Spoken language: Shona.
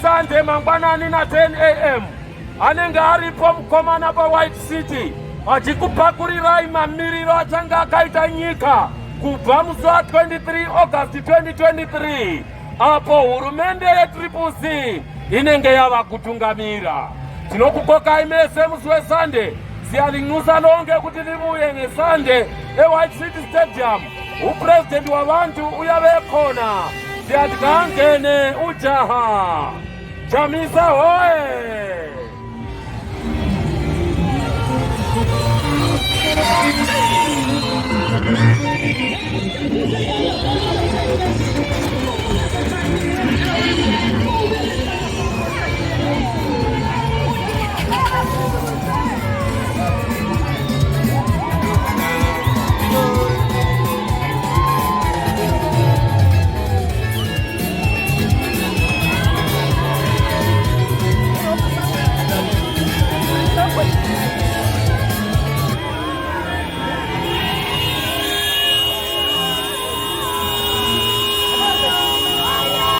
Sunday mangwanani na 10 AM anenge aripo mukomana pa White City achikupakurirai mamiriro achanga akaita nyika kubva musi wa 23 August 2023 apo hurumende yeTriple C inenge yava kutungamira. Tinokukokai mese musi weSunday siyalinxusa lonke kuti libuye ngeSunday eWhite City Stadium. Upresident wabantu uyabe khona, siyathi kangene ujaha. Chamisa hoye!